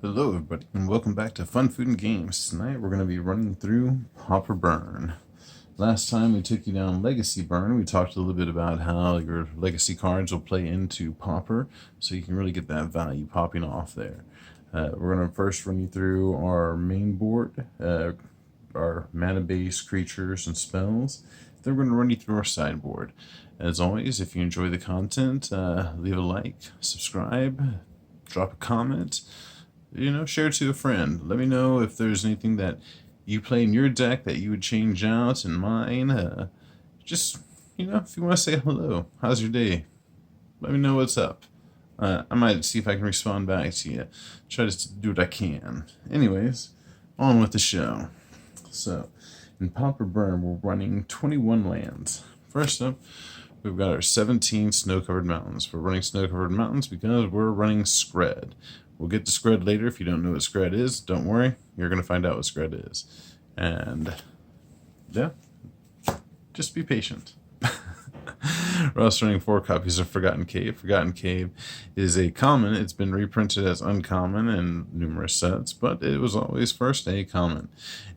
Hello everybody and welcome back to Fun Food and Games. Tonight we're going to be running through Pauper Burn. Last time we took you down Legacy Burn. We talked a little bit about how your legacy cards will play into Pauper, so you can really get that value popping off there. We're going to first run you through our main board, our mana-based creatures and spells. Then we're going to run you through our sideboard. As always, if you enjoy the content, leave a like, subscribe, drop a comment. Share it to a friend. Let me know if there's anything that you play in your deck that you would change out in mine. Just, if you want to say hello, how's your day? Let me know what's up. I might see if I can respond back to you. Try to do what I can. Anyways, on with the show. So, in Pauper Burn, we're running 21 lands. First up, we've got our 17 snow-covered mountains. We're running snow-covered mountains because we're running Skred. We'll get to Skred later. If you don't know what Skred is, don't worry. You're going to find out what Skred is. And, yeah, just be patient. We're also running 4 copies of Forgotten Cave. Forgotten Cave is a common. It's been reprinted as uncommon in numerous sets, but it was always first a common.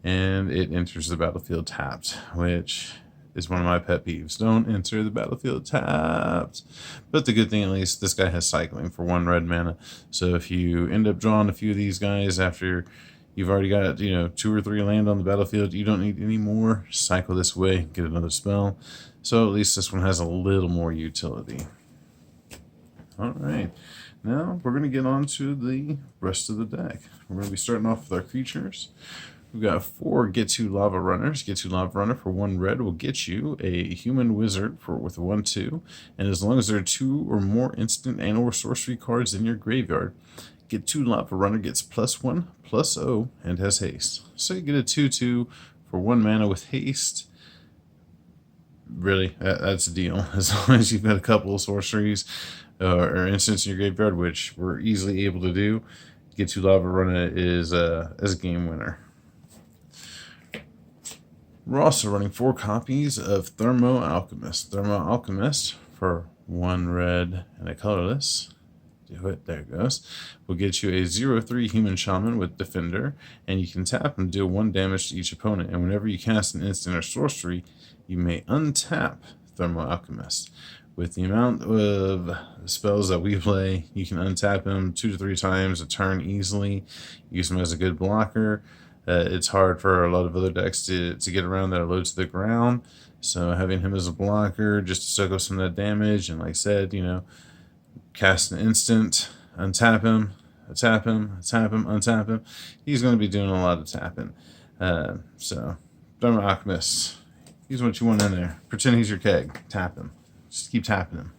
And it enters the battlefield tapped, which is one of my pet peeves. Don't enter the battlefield tapped. But the good thing, at least, this guy has cycling for 1 red mana. So if you end up drawing a few of these guys after you've already got, 2 or 3 land on the battlefield, you don't need any more. Cycle this way, get another spell. So at least this one has a little more utility. All right. Now we're going to get on to the rest of the deck. We're going to be starting off with our creatures. We've got 4 Ghitu Lavarunners. Ghitu Lavarunner for 1 red will get you a human wizard with a 1/2. And as long as there are 2 or more instant and/or sorcery cards in your graveyard, Ghitu Lavarunner gets +1/+0 and has haste. So you get a 2/2 for 1 mana with haste. Really, that's a deal. As long as you've got a couple of sorceries or instants in your graveyard, which we're easily able to do, Ghitu Lavarunner is a game winner. We're also running 4 copies of Thermo-Alchemist. Thermo-Alchemist for 1 red and a colorless. Do it. There it goes. Will get you a 0/3 human shaman with defender, and you can tap and deal 1 damage to each opponent. And whenever you cast an instant or sorcery, you may untap Thermo-Alchemist. With the amount of spells that we play, you can untap him 2 to 3 times a turn easily. Use him as a good blocker. It's hard for a lot of other decks to get around that are low to the ground. So having him as a blocker just to soak up some of that damage, and like I said, cast an instant, untap him, tap him, tap him, untap him. He's going to be doing a lot of tapping. So, Thermo-Alchemist, he's what you want in there. Pretend he's your keg. Tap him. Just keep tapping him.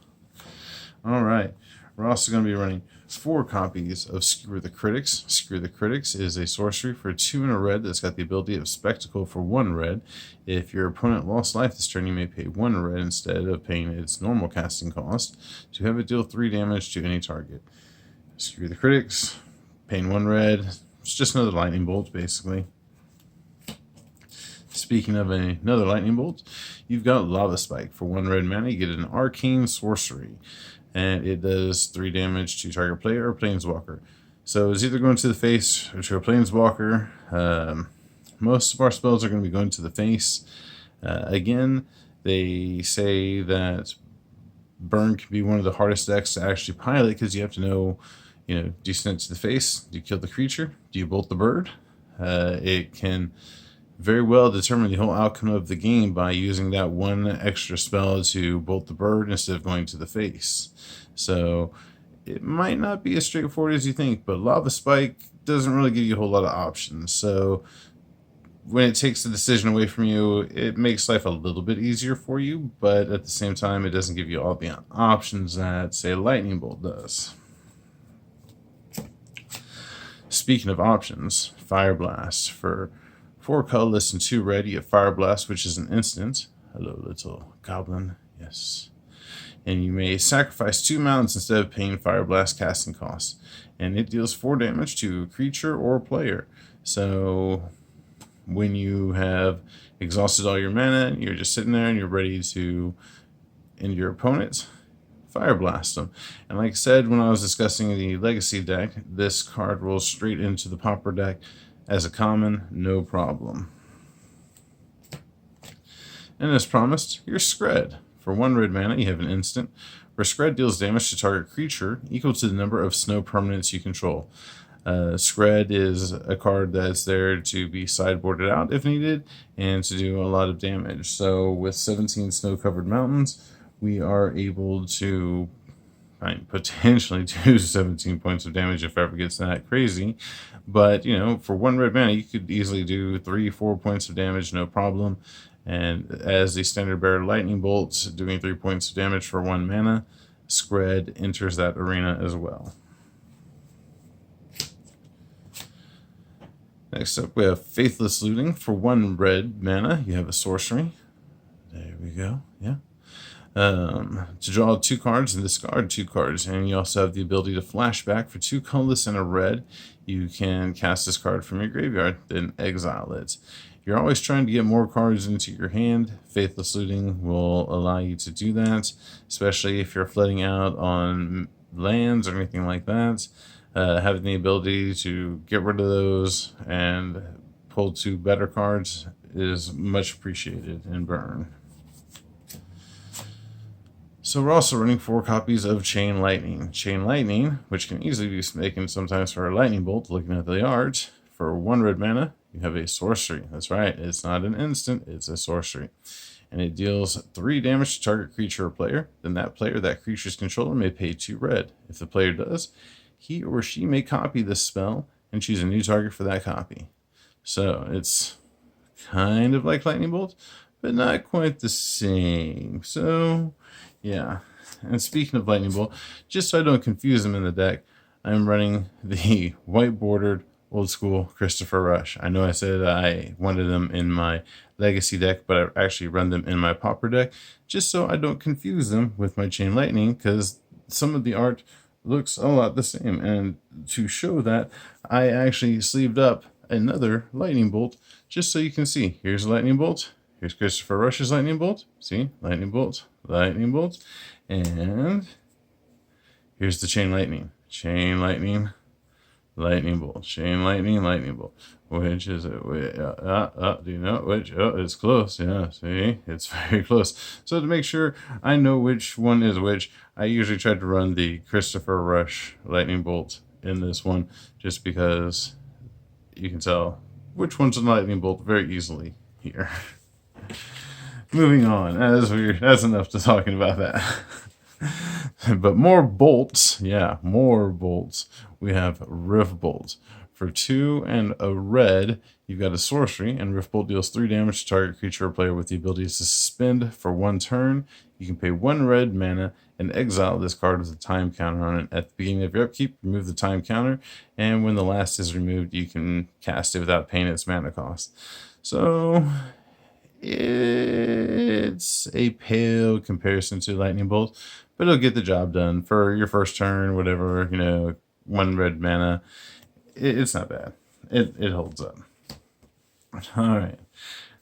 All right. We're also going to be running 4 copies of Skewer the Critics. Skewer the Critics is a sorcery for 2 and a red that's got the ability of Spectacle for 1 red. If your opponent lost life this turn, you may pay 1 red instead of paying its normal casting cost to have it deal 3 damage to any target. Skewer the Critics, paying 1 red. It's just another lightning bolt, basically. Speaking of another lightning bolt, you've got Lava Spike for 1 red mana. You get an arcane sorcery, and it does 3 damage to target player or planeswalker. So it's either going to the face or to a planeswalker. Most of our spells are going to be going to the face. Again, they say that Burn can be one of the hardest decks to actually pilot because you have to know, do you send it to the face? Do you kill the creature? Do you bolt the bird? It can very well determine the whole outcome of the game by using that 1 extra spell to bolt the bird instead of going to the face. So it might not be as straightforward as you think, but Lava Spike doesn't really give you a whole lot of options. So when it takes the decision away from you, it makes life a little bit easier for you, but at the same time, it doesn't give you all the options that, say, Lightning Bolt does. Speaking of options, Fireblast for 4 colorless and 2 red. You get Fireblast, which is an instant. Hello, little goblin. Yes. And you may sacrifice 2 mountains instead of paying Fireblast casting costs. And it deals 4 damage to a creature or a player. So when you have exhausted all your mana, you're just sitting there and you're ready to end your opponent, Fireblast them. And like I said when I was discussing the Legacy deck, this card rolls straight into the Pauper deck as a common, no problem. And as promised, here's Skred. For 1 red mana, you have an instant where Skred deals damage to target creature equal to the number of snow permanents you control. Skred is a card that's there to be sideboarded out if needed and to do a lot of damage. So with 17 snow-covered mountains, we are able to potentially do 17 points of damage if it ever gets that crazy. But, you know, for 1 red mana, you could easily do 3-4 points of damage, no problem. And as the standard bearer lightning bolts, doing 3 points of damage for 1 mana, Skred enters that arena as well. Next up, we have Faithless Looting. For 1 red mana, you have a sorcery. There we go, yeah. To draw 2 cards and discard 2 cards. And you also have the ability to flashback. For 2 colorless and a red, you can cast this card from your graveyard, then exile it. You're always trying to get more cards into your hand. Faithless Looting will allow you to do that, especially if you're flooding out on lands or anything like that. Having the ability to get rid of those and pull 2 better cards is much appreciated in Burn. So we're also running 4 copies of Chain Lightning. Chain Lightning, which can easily be mistaken sometimes for a lightning bolt, looking at the art. For 1 red mana, you have a sorcery. That's right, it's not an instant, it's a sorcery. And it deals 3 damage to target creature or player. Then that player, that creature's controller, may pay 2 red. If the player does, he or she may copy this spell and choose a new target for that copy. So it's kind of like Lightning Bolt, but not quite the same. So, yeah. And speaking of Lightning Bolt, just so I don't confuse them in the deck, I'm running the white bordered old school Christopher Rush. I know I said I wanted them in my Legacy deck, but I actually run them in my Pauper deck, just so I don't confuse them with my Chain Lightning, because some of the art looks a lot the same. And to show that, I actually sleeved up another Lightning Bolt, just so you can see. Here's a Lightning Bolt. Here's Christopher Rush's Lightning Bolt. See? Lightning Bolt, Lightning Bolt. And here's the Chain Lightning. Chain Lightning, Lightning Bolt. Chain Lightning, Lightning Bolt. Which is it? Do you know which? Oh, it's close. Yeah, see? It's very close. So to make sure I know which one is which, I usually try to run the Christopher Rush Lightning Bolt in this one, just because you can tell which one's a Lightning Bolt very easily here. Moving on, that's enough to talking about that. But more bolts, yeah, more bolts. We have Rift Bolts. For 2 and a red, you've got a sorcery, and Rift Bolt deals 3 damage to target creature or player with the ability to suspend for 1 turn. You can pay 1 red mana and exile this card with a time counter on it. At the beginning of your upkeep, remove the time counter, and when the last is removed, you can cast it without paying its mana cost. So it's a pale comparison to Lightning Bolt, but it'll get the job done for your first turn, whatever, you know, 1 red mana. It's not bad. It holds up. All right.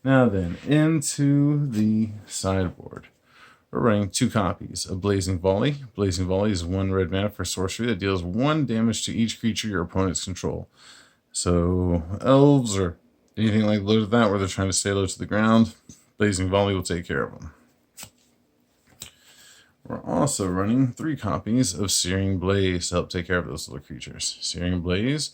Now then, into the sideboard. We're running 2 copies of Blazing Volley. Blazing Volley is 1 red mana for sorcery that deals 1 damage to each creature your opponents control. So elves or anything like that where they're trying to stay low to the ground, Blazing Volley will take care of them. We're also running 3 copies of Searing Blaze to help take care of those little creatures. Searing Blaze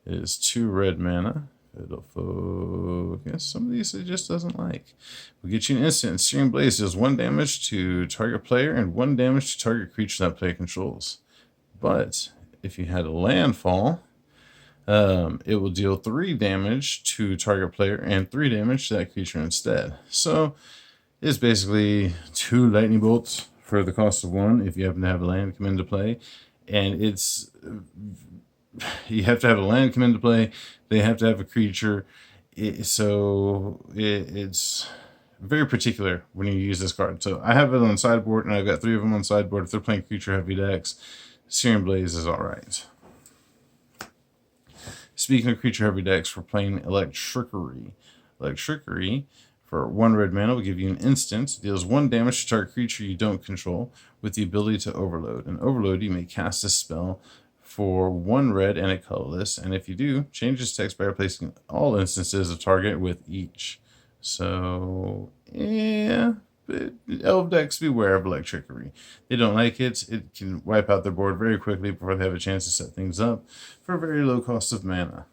is 2 red mana. It'll focus. Some of these it just doesn't like. We'll get you an instant. Searing Blaze does 1 damage to target player and 1 damage to target creature that player controls. But if you had a landfall, it will deal 3 damage to target player and 3 damage to that creature instead. So it's basically 2 lightning bolts for the cost of 1 if you happen to have a land come into play. And it's, you have to have a land come into play, they have to have a creature, so it's very particular when you use this card. So I have it on sideboard, and I've got 3 of them on sideboard. If they're playing creature heavy decks, Searing Blaze is alright. Speaking of creature heavy decks, we're playing Electrickery. Electrickery, For 1 red mana, we'll give you an instant. It deals 1 damage to target creature you don't control with the ability to overload. In overload, you may cast a spell for 1 red and a colorless, and if you do, change this text by replacing all instances of target with each. So, yeah, elf decks beware of Electrickery. They don't like it. It can wipe out their board very quickly before they have a chance to set things up for a very low cost of mana.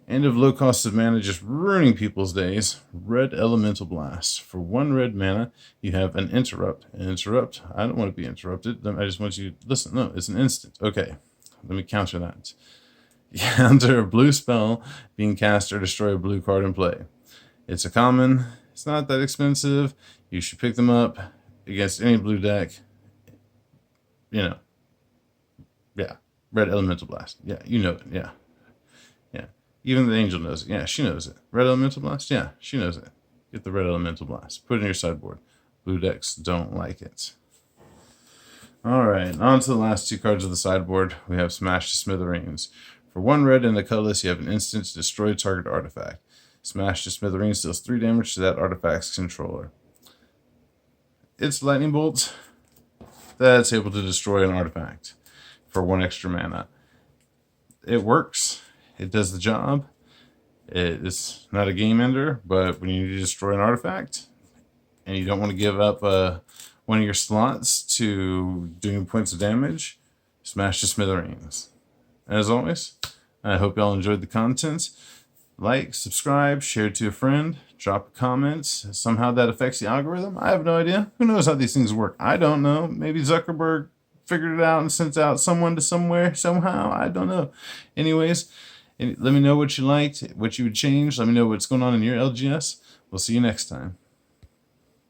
And of low cost of mana just ruining people's days, Red Elemental Blast. For 1 red mana, you have an interrupt. An interrupt, I don't want to be interrupted. I just want you to listen. No, it's an instant. Okay, let me counter that. You counter a blue spell being cast or destroy a blue card in play. It's a common. It's not that expensive. You should pick them up against any blue deck. You know. Yeah, Red Elemental Blast. Yeah, you know it. Yeah. Even the angel knows it. Yeah, she knows it. Red Elemental Blast? Yeah, she knows it. Get the Red Elemental Blast. Put it in your sideboard. Blue decks don't like it. Alright, on to the last 2 cards of the sideboard. We have Smash to Smithereens. For 1 red and a colorless, you have an instant to destroy target artifact. Smash to Smithereens deals 3 damage to that artifact's controller. It's lightning bolt that's able to destroy an artifact for 1 extra mana. It works. It does the job. It's not a game ender, but when you need to destroy an artifact and you don't want to give up one of your slots to doing points of damage, Smash to Smithereens. As always, I hope y'all enjoyed the content. Like, subscribe, share it to a friend, drop a comment. Somehow that affects the algorithm. I have no idea. Who knows how these things work? I don't know. Maybe Zuckerberg figured it out and sent out someone to somewhere somehow. I don't know. Anyways, let me know what you liked, what you would change. Let me know what's going on in your LGS. We'll see you next time.